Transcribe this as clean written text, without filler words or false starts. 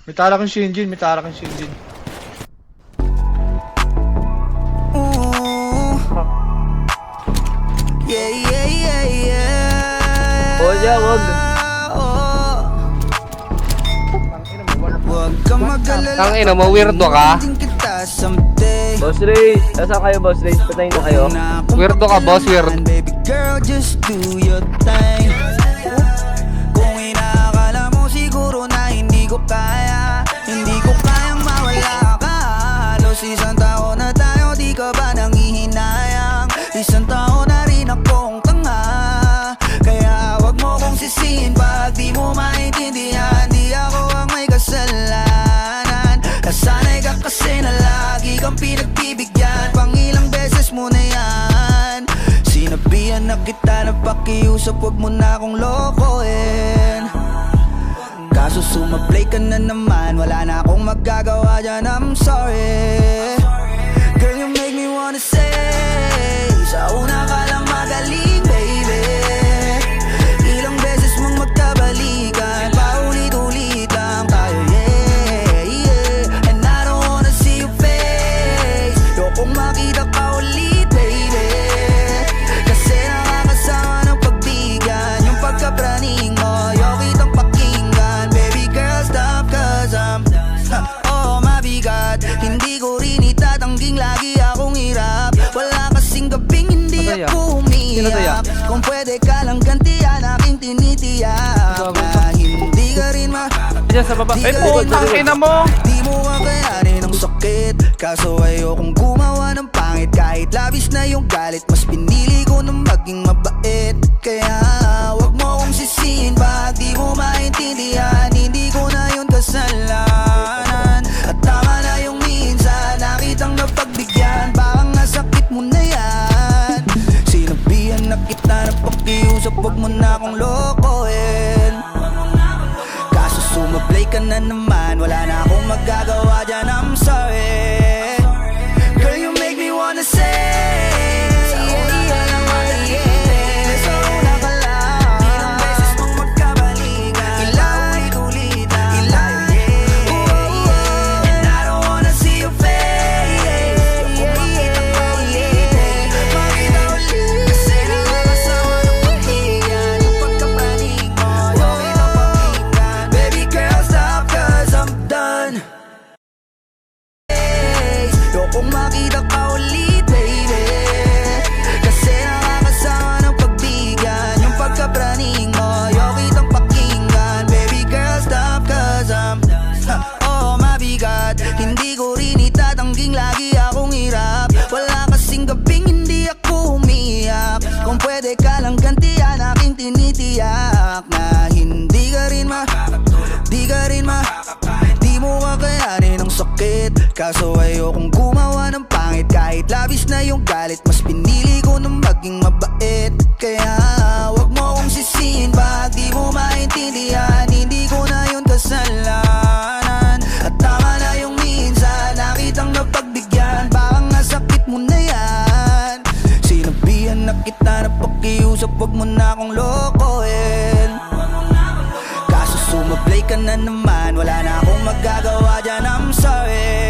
May tara kang Shinjin, may tara kang Shinjin. Yeah, yeah, yeah, yeah. Oh, yeah, wag. Wag ka mag-alala. Tangina mo, weirdo ka. Kita someday. Boss Ray, nasaan kayo, Boss Ray? Patayin na kayo. Weirdo ka, boss, weird. Baby girl, just do your thing. Kung inaakala mo siguro na hindi ko kaya, hindi ko kayang mawala ka. Halos isang taon na tayo, di ka ba nangihinayang? Isang taon na rin akong tanga. Kaya wag mo kong sisihin pag di mo maintindihan. Di ako ang may kasalanan. Nasanay ka kasi na lagi kang pinagbibigyan. Pangilang beses mo na yan. Sinabihan na kita na pakiusap, wag mo na akong lokohin. Kaso sumablay ka na naman, wala na akong magagawa dyan, I'm sorry. Girl, you make me wanna say, sa una ka lang magaling, baby. Ilang beses mong magkabalikan, paulit-ulit lang tayo, yeah, yeah. And I don't wanna see your face, ayokong makita ka ulit, baby. Kasi nakakasama ng pagbigyan, yung pagkapraning mo, ayaw kitang pakinggan. Baby girl, stop, cause I'm oh, mabigat. Hindi ko rin itatangging lagi akong hirap. Wala kasing gabing hindi ako umiyak. Kung pwede ka lang gantihan aking tinitiyak na hindi ka rin Diyan sa baba. Ay, putang ina mo! di mo kakayanin ang sakit. Kaso ayokong gumawa ng pangit. Kahit labis na yung galit, mas pinili ko na maging mabait. Kaya wag mo akong sisihin pag di mo maintindihan. Hindi ko na yun kasalanan. At tama na yung minsan nakitang napagbigyan. Bakang nasakit mo na yan. Sinabihan na kita na pakiusap, wag mo na akong lokohin. Kaso sumablay ka na naman, wala na akong magagawa dyan, I'm sorry. Girl, you make me wanna say, sa una ka lang magaling, sa una ka lang. Ilang beses mong magkabalikan, ilang ilang, yeah. And I don't wanna see your face, kung makita ka ulit, makita ulit. Kasi nakakasama ng paghihiyan, yung pagkapraning mo, ayaw kitang pakinggan. Baby girl, stop, cause I'm done. Ayokong makita ka ulit, baby. Kasi nakakasama ng pagbigyan, yung pagkapraning mo, ayaw kitang pakinggan. Baby girl, stop, cause I'm oh, mabigat. Hindi ko rin itatangging lagi akong hirap. Wala kasing gabing hindi ako umiyak. Kung pwede ka lang gantihan aking tinitiyak na hindi ka rin di mo kakayanin ang sakit. Kaso ayokong gumawa ng pangit. Kahit labis na yung galit, mas pinili ko na maging mabait. Kaya wag mo akong sisihin pag di mo maintindihan. Hindi ko na yun kasalanan. At tama na yung minsan nakitang napagbigyan. Bakang nasakit mo na yan. Sinabihan na kita na pakiusap, wag mo na akong lokohin. Kaso sumablay ka na naman, wala na akong magagawa dyan, I'm sorry.